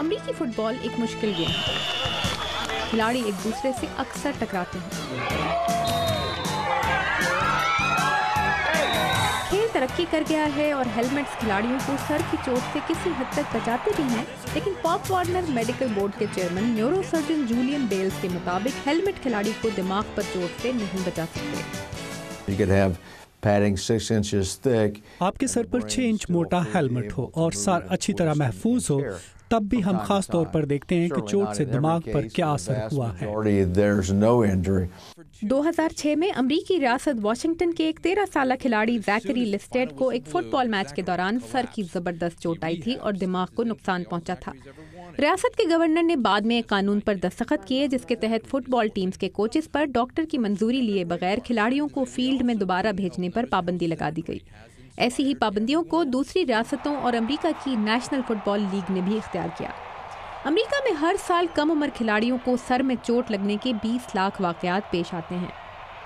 अमेरिकी फुटबॉल एक मुश्किल गेम है। खिलाड़ी एक दूसरे से अक्सर टकराते हैं। खेल तरक्की कर गया है और हेलमेट्स खिलाड़ियों को सर की चोट से किसी हद तक बचाते भी हैं, लेकिन पॉप वार्नर मेडिकल बोर्ड के चेयरमैन न्यूरोसर्जन जूलियन बेल्स के मुताबिक हेलमेट खिलाड़ी को दिमाग पर चोट से नहीं बचा सकते। आपके सर पर 6 इंच मोटा हेलमेट हो और सर अच्छी तरह महफूज हो, तब भी हम खास तौर पर देखते हैं कि चोट से दिमाग पर क्या असर हुआ है। 2006 में अमरीकी रियासत वाशिंगटन के एक 13 साल खिलाड़ी जैकरी लिस्टेड को एक फुटबॉल मैच के दौरान सर की जबरदस्त चोट आई थी और दिमाग को नुकसान पहुंचा था। रियासत के गवर्नर ने बाद में एक कानून पर दस्तखत किए जिसके तहत फुटबॉल टीम्स के कोचेस पर डॉक्टर की मंजूरी लिए बगैर खिलाड़ियों को फील्ड में दोबारा भेजने पर पाबंदी लगा दी गई। ऐसी ही पाबंदियों को दूसरी रियासतों और अमेरिका की नेशनल फुटबॉल लीग ने भी इख्तियार किया। अमेरिका में हर साल कम उम्र खिलाड़ियों को सर में चोट लगने के 20 लाख वाकयात पेश आते हैं।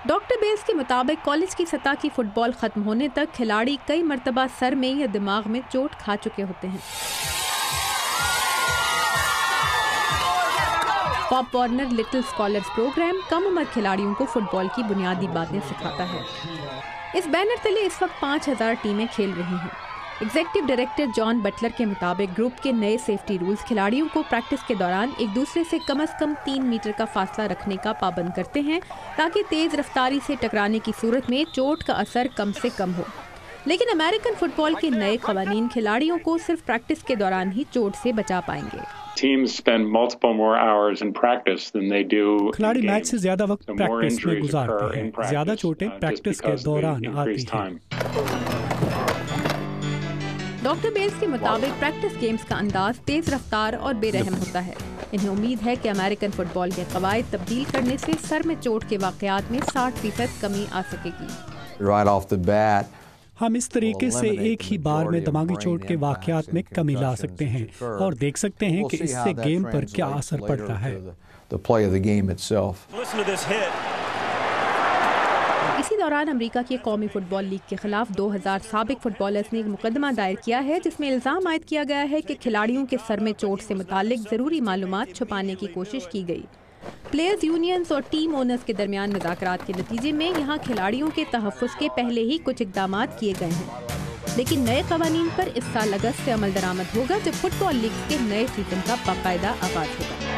डॉक्टर बेल्स के मुताबिक कॉलेज की सतह की फुटबॉल खत्म होने तक खिलाड़ी कई मरतबा सर में या दिमाग में चोट खा चुके होते हैं। Pop Warner Little Scholars program कम उम्र खिलाड़ियों को फुटबॉल की बुनियादी बातें सिखाता है। इस बैनर तले इस वक्त 5000 टीमें खेल रही हैं। एग्जीक्यूटिव डायरेक्टर जॉन बटलर के मुताबिक ग्रुप के नए सेफ्टी रूल्स खिलाड़ियों को प्रैक्टिस के दौरान एक दूसरे से कम से कम 3 मीटर का फासला रखने का पाबंद करते हैं ताकि तेज रफ्तारी से टकराने की सूरत में चोट का असर कम से कम हो। लेकिन अमेरिकन फुटबॉल के नए कवानीन खिलाड़ियों को सिर्फ प्रैक्टिस के दौरान ही चोट से बचा पाएंगे। खिलाड़ी मैच से ज्यादा वक्त प्रैक्टिस में गुजारते हैं, ज्यादा चोटें प्रैक्टिस के दौरान आती हैं। डॉक्टर बेल्स के मुताबिक प्रैक्टिस गेम्स का अंदाज तेज रफ्तार और बेरहम होता है। इन्हें उम्मीद है कि अमेरिकन फुटबॉल के कवायद तब्दील करने से सर में चोट के वाकयात में 60% कमी आ सकेगी। हम इस तरीके से एक ही बार में दिमागी चोट के वाकयात में कमी ला सकते हैं और देख सकते हैं कि इससे गेम पर क्या असर पड़ता है। इसी दौरान अमेरिका की कौमी फुटबॉल लीग के खिलाफ 2000 साबिक फुटबॉलर्स ने एक मुकदमा दायर किया है जिसमें इल्जाम आयद किया गया है कि खिलाड़ियों के सर में चोट से मुतालिक जरूरी मालूमात छुपाने की कोशिश की गई। प्लेयर्स यूनियंस और टीम ओनर्स के दरमियान मुज़ाकरात के नतीजे में यहाँ खिलाड़ियों के तहफ़्फ़ुज़ के पहले ही कुछ इक़दाम किए गए हैं, लेकिन नए क़वानीन पर इस साल अगस्त से अमल दरामद होगा जब फुटबॉल लीग के नए सीज़न का बाकायदा आगाज़ होगा।